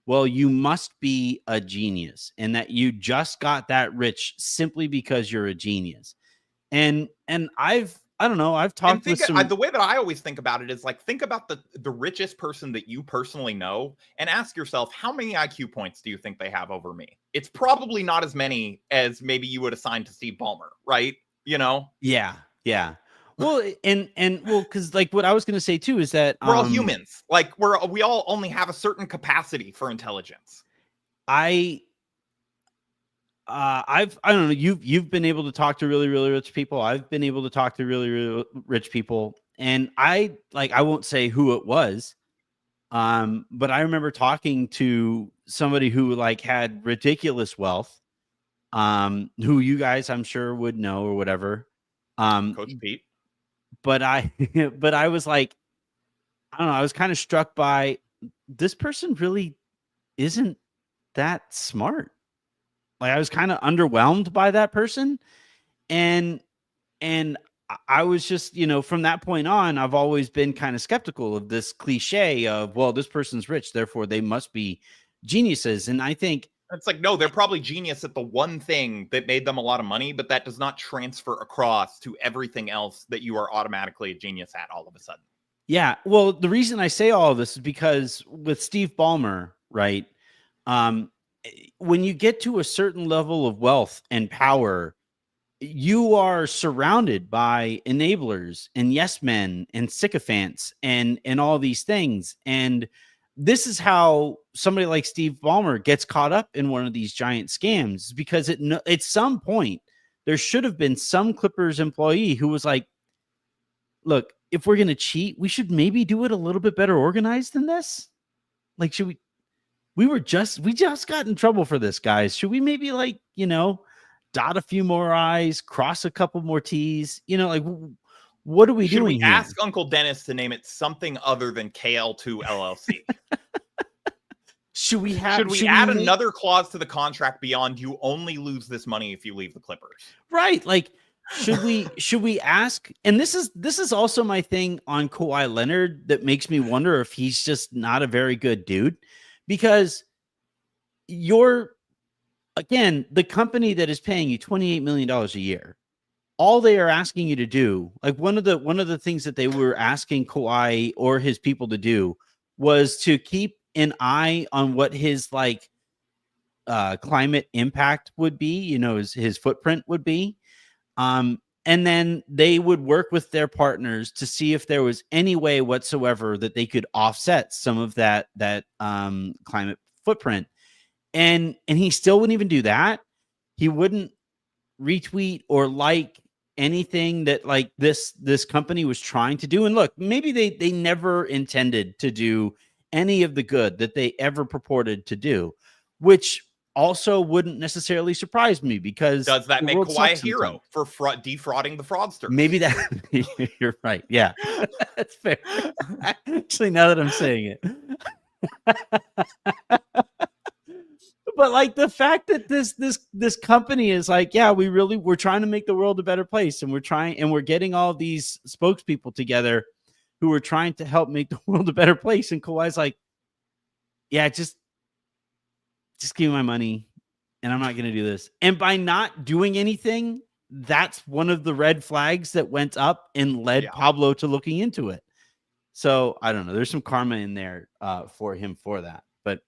well, you must be a genius and that you just got that rich simply because you're a genius. And I've talked with some... the way that I always think about it is like, think about the richest person that you personally know and ask yourself, how many IQ points do you think they have over me? It's probably not as many as maybe you would assign to Steve Ballmer, right? You know? Yeah. Well, because like what I was going to say too is that we're all humans. Like we all only have a certain capacity for intelligence. I don't know. You've been able to talk to really, really rich people. I've been able to talk to really, really rich people, and I won't say who it was, but I remember talking to somebody who like had ridiculous wealth, who you guys I'm sure would know or whatever, Coach Pete. But I was like, I don't know. I was kind of struck by this person really isn't that smart. Like, I was kind of underwhelmed by that person. And I was just, from that point on, I've always been kind of skeptical of this cliche of, well, this person's rich, therefore they must be geniuses. And I think it's like, no, they're probably genius at the one thing that made them a lot of money, but that does not transfer across to everything else that you are automatically a genius at all of a sudden. Yeah. Well, the reason I say all of this is because with Steve Ballmer, right? When you get to a certain level of wealth and power, you are surrounded by enablers and yes men and sycophants and all these things. And this is how somebody like Steve Ballmer gets caught up in one of these giant scams, because at some point there should have been some Clippers employee who was like, look, if we're going to cheat, we should maybe do it a little bit better organized than this. Like, should we just got in trouble for this, guys. Should we maybe dot a few more I's, cross a couple more T's, what are we doing? Should we here? ask Uncle Dennis to name it something other than KL2 LLC? Should we add another clause to the contract beyond you only lose this money if you leave the Clippers? Right. Like, should we ask? And this is also my thing on Kawhi Leonard that makes me wonder if he's just not a very good dude, because again, the company that is paying you $28 million a year, all they are asking you to do, like one of the things that they were asking Kawhi or his people to do was to keep an eye on what his climate impact would be, his footprint would be. And then they would work with their partners to see if there was any way whatsoever that they could offset some of that climate footprint. And he still wouldn't even do that. He wouldn't retweet or like anything that this company was trying to do. And look, maybe they never intended to do any of the good that they ever purported to do, which also wouldn't necessarily surprise me, because does that make Kawhi a hero for defrauding the fraudsters? Maybe that you're right. Yeah, that's fair. Actually, now that I'm saying it. But the fact that this company is like, yeah, we're trying to make the world a better place, and we're getting all these spokespeople together who are trying to help make the world a better place. And Kawhi's like, yeah, just give me my money and I'm not going to do this. And by not doing anything, that's one of the red flags that went up and led Pablo to looking into it. So I don't know. There's some karma in there for him for that. But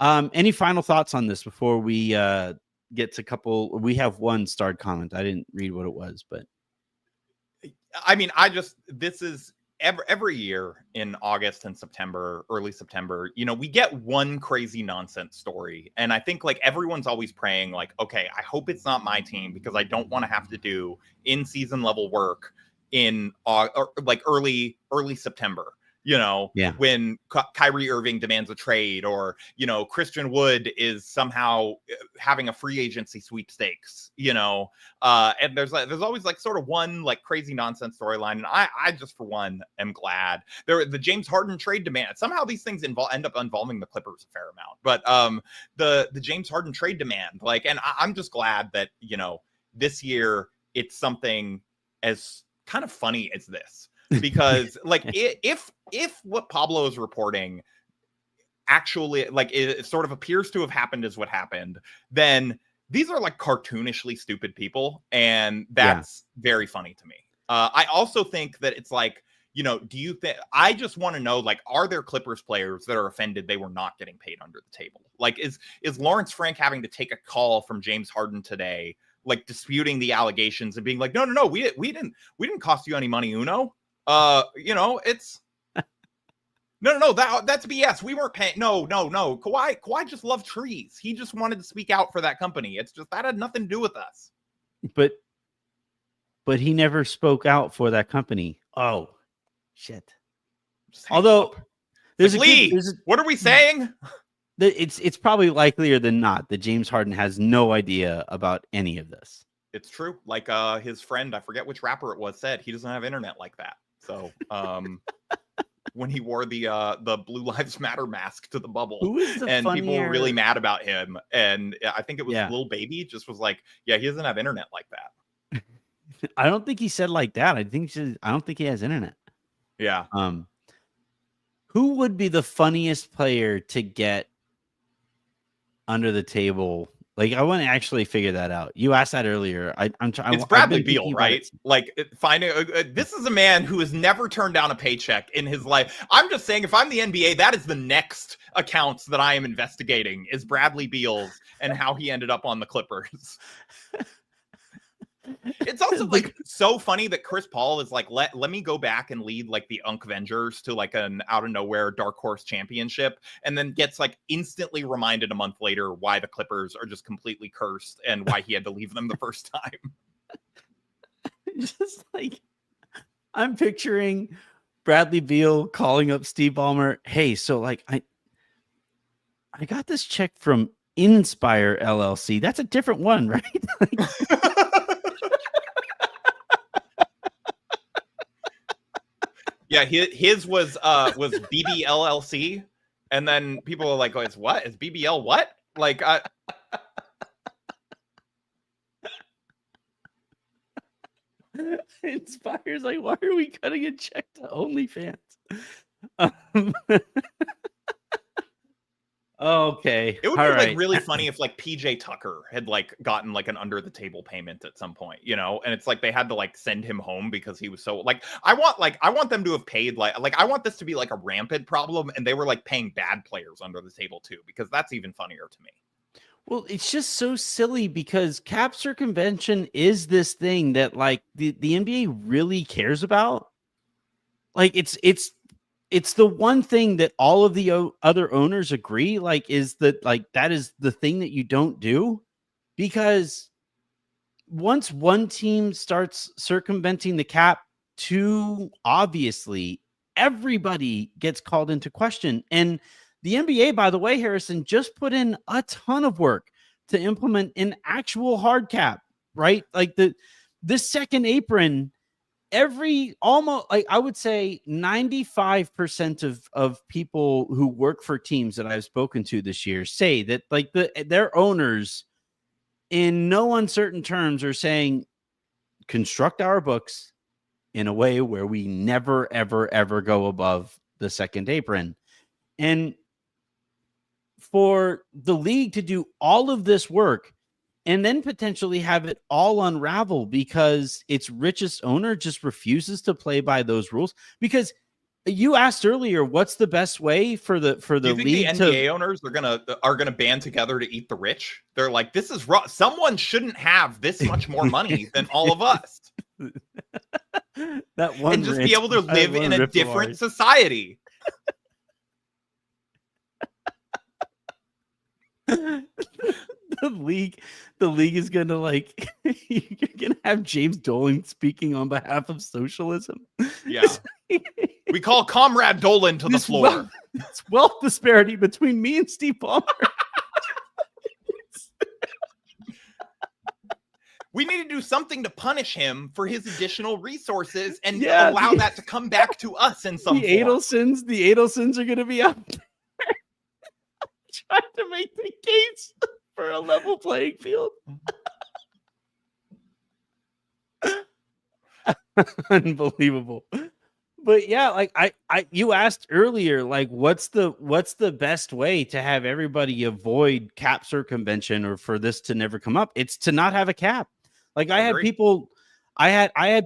any final thoughts on this before we get to we have one starred comment. I didn't read what it was, but I mean, this is every year in August and September, early September, we get one crazy nonsense story. And I think everyone's always praying okay, I hope it's not my team, because I don't want to have to do in-season level work in early September. When Kyrie Irving demands a trade, or, Christian Wood is somehow having a free agency sweepstakes, and there's always sort of one crazy nonsense storyline. And I just, for one, am glad the James Harden trade demand. Somehow these things end up involving the Clippers a fair amount, but the James Harden trade demand, and I'm just glad that, this year it's something as kind of funny as this. Because if what Pablo is reporting actually it sort of appears to have happened as what happened, then these are cartoonishly stupid people, and that's very funny to me. I also think that it's do you think, I just want to know, are there Clippers players that are offended they were not getting paid under the table? Is Lawrence Frank having to take a call from James Harden today, disputing the allegations and being no, we didn't cost you any money, Uno. It's no, that's BS. We weren't paying. No. Kawhi just loved trees. He just wanted to speak out for that company. It's just, that had nothing to do with us. But he never spoke out for that company. Oh, shit. Although there's what are we saying? It's probably likelier than not that James Harden has no idea about any of this. It's true. His friend, I forget which rapper it was, said he doesn't have internet like that. So, when he wore the Blue Lives Matter mask to the bubble. Who is the and funnier... people were really mad about him. And I think it was Yeah. Lil Baby just was like, yeah, he doesn't have internet like that. I don't think he said like that. I don't think he has internet. Yeah. Who would be the funniest player to get under the table? Like, I want to actually figure that out. You asked that earlier. It's Bradley Beal, right? Like, finding this is a man who has never turned down a paycheck in his life. I'm just saying, if I'm the NBA, that is the next accounts that I am investigating is Bradley Beal's and how he ended up on the Clippers. It's also like so funny that Chris Paul is like, let me go back and lead like the Vengers to like an out of nowhere dark horse championship, and then gets like instantly reminded a month later why the Clippers are just completely cursed and why he had to leave them the first time. Just like, I'm picturing Bradley Beal calling up Steve Ballmer. Hey, so like I got this check from Inspire LLC. That's a different one, right? Yeah, his was BBLLC, and then people are like, "Oh, it's what? It's BBL what?" Like, Inspire's like, why are we cutting a check to OnlyFans? Okay. It would All be right. like really funny if like PJ Tucker had like gotten like an under the table payment at some point, you know, and it's like they had to like send him home because he was so like, I want them to have paid like I want this to be like a rampant problem, and they were like paying bad players under the table too, because that's even funnier to me. Well, it's just so silly because cap circumvention is this thing that like the NBA really cares about. Like it's the one thing that all of the other owners agree, like, is that like that is the thing that you don't do, because once one team starts circumventing the cap too obviously, everybody gets called into question. And the NBA, by the way, Harrison, just put in a ton of work to implement an actual hard cap, right? Like this second apron. Almost like I would say 95% of people who work for teams that I've spoken to this year say that like their owners in no uncertain terms are saying, construct our books in a way where we never, ever, ever go above the second apron. And for the league to do all of this work and then potentially have it all unravel because its richest owner just refuses to play by those rules. Because you asked earlier, what's the best way for the Do you think league the NBA owners are gonna band together to eat the rich? They're like, this is wrong. Someone shouldn't have this much more money than all of us. That one, and just be able to live in a different society. The league is gonna like you're gonna have James Dolan speaking on behalf of socialism. Yeah. We call Comrade Dolan to the floor. It's wealth disparity between me and Steve Ballmer. We need to do something to punish him for his additional resources and allow that to come back to us in some form. The Adelsons are gonna be out there trying to make the case for a level playing field. Unbelievable. But yeah, like you asked earlier, like what's the best way to have everybody avoid cap circumvention or for this to never come up? It's to not have a cap. Like I had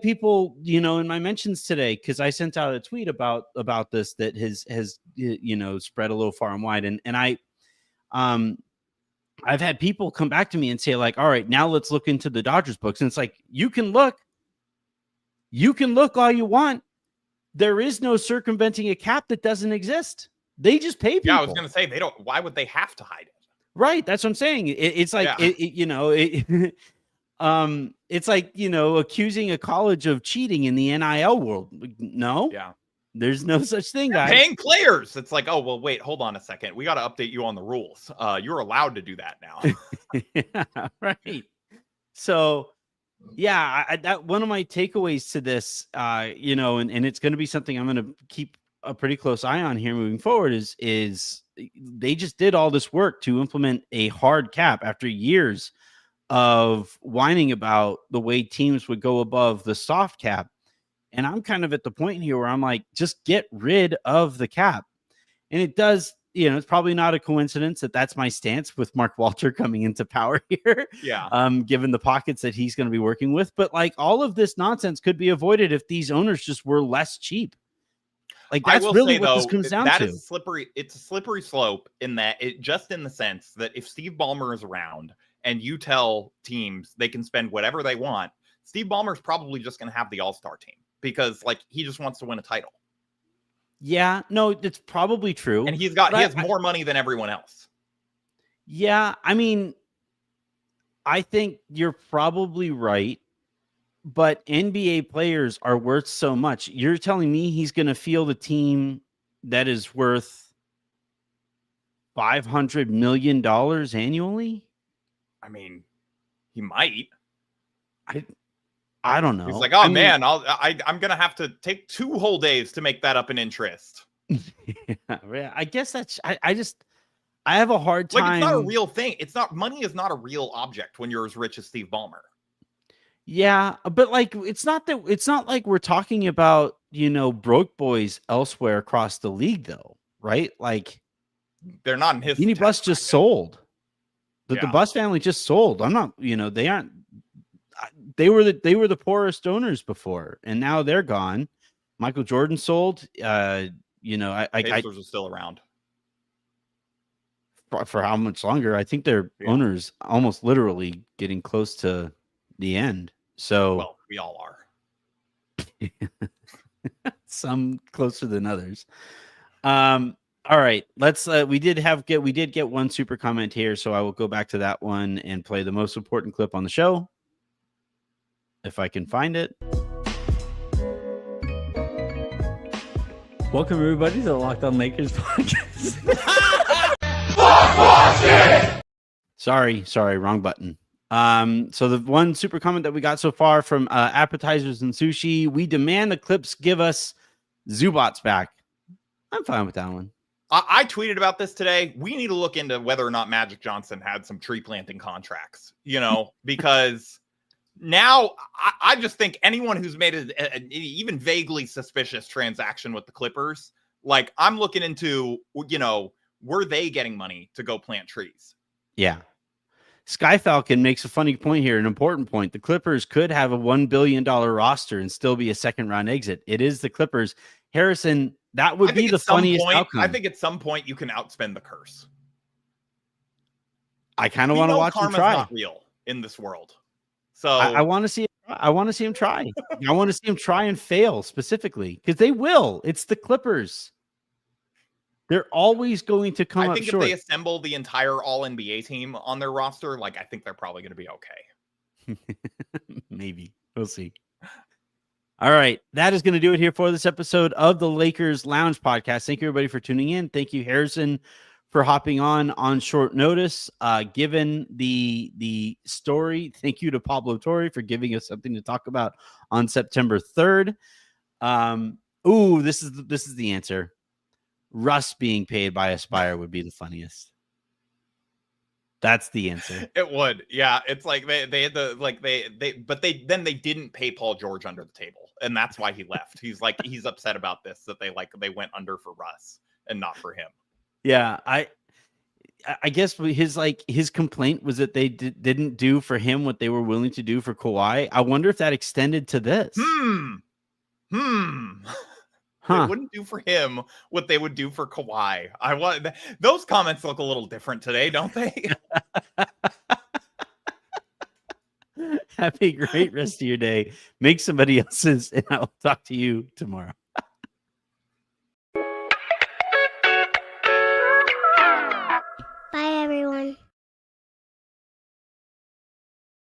people, you know, in my mentions today, because I sent out a tweet about this that has you know spread a little far and wide, and I've had people come back to me and say like, all right, now let's look into the Dodgers books. And it's like, you can look all you want. There is no circumventing a cap that doesn't exist. They just pay people. Yeah, I was going to say, why would they have to hide it? Right. That's what I'm saying. It's like, you know, it's like, you know, accusing a college of cheating in the NIL world. No. Yeah. There's no such thing, guys. Paying players. It's like, oh, well, wait, hold on a second. We got to update you on the rules. You're allowed to do that now. Yeah, right. So, yeah, that one of my takeaways to this, you know, and it's going to be something I'm going to keep a pretty close eye on here moving forward is they just did all this work to implement a hard cap after years of whining about the way teams would go above the soft cap. And I'm kind of at the point here where I'm like, just get rid of the cap. And it does, it's probably not a coincidence that that's my stance with Mark Walter coming into power here. Yeah. Given the pockets that he's going to be working with. But like all of this nonsense could be avoided if these owners just were less cheap. Like that's really what this comes down to. It's a slippery slope in that just in the sense that if Steve Ballmer is around and you tell teams they can spend whatever they want, Steve Ballmer's probably just going to have the all-star team because like he just wants to win a title. Yeah, no, it's probably true. And he has more money than everyone else. Yeah, I mean, I think you're probably right, but NBA players are worth so much. You're telling me he's going to field a team that is worth $500 million annually? I mean, he might. I don't know. He's like, oh man, I'm gonna have to take 2 whole days to make that up in interest. Yeah, I guess that's. I have a hard time. Like, it's not a real thing. Money is not a real object when you're as rich as Steve Ballmer. Yeah, but like, it's not like we're talking about broke boys elsewhere across the league, though, right? Like, they're not in his. Beanie Bus just sold. The Bus family just sold. I'm not. They aren't. They were the poorest owners before, and now they're gone. Michael Jordan sold. Pacers are still around for how much longer? I think their owners almost literally getting close to the end. So, well, we all are. Some closer than others. All right, let's. We did get one super comment here, so I will go back to that one and play the most important clip on the show. If I can find it. Welcome, everybody, to the Locked On Lakers podcast. Sorry, wrong button. So the one super comment that we got so far from Appetizers and Sushi, we demand the Clips give us Zubats back. I'm fine with that one. I tweeted about this today. We need to look into whether or not Magic Johnson had some tree planting contracts, because... Now, I just think anyone who's made an even vaguely suspicious transaction with the Clippers, like I'm looking into, were they getting money to go plant trees? Yeah. Sky Falcon makes a funny point here, an important point. The Clippers could have a $1 billion roster and still be a second round exit. It is the Clippers. Harrison, that would be the funniest outcome. I think at some point you can outspend the curse. I kind of want to watch him try. Not real in this world. So I want to see. I want to see him try. I want to see him try and fail specifically because they will. It's the Clippers. They're always going to come up short. If they assemble the entire All NBA team on their roster, I think they're probably going to be okay. Maybe we'll see. All right, that is going to do it here for this episode of the Lakers Lounge podcast. Thank you everybody for tuning in. Thank you, Harrison, for hopping on short notice. Given the story, thank you to Pablo Torre for giving us something to talk about on September 3rd. This is the answer. Russ being paid by Aspire would be the funniest. That's the answer. It would. Yeah, it's like they had the they didn't pay Paul George under the table, and that's why he left. He's upset about this, that they went under for Russ and not for him. Yeah, I guess his complaint was that they didn't do for him what they were willing to do for Kawhi. I wonder if that extended to this. They wouldn't do for him what they would do for Kawhi. Those comments look a little different today, don't they? Have a great rest of your day. Make somebody else's, and I'll talk to you tomorrow. Bye, everyone.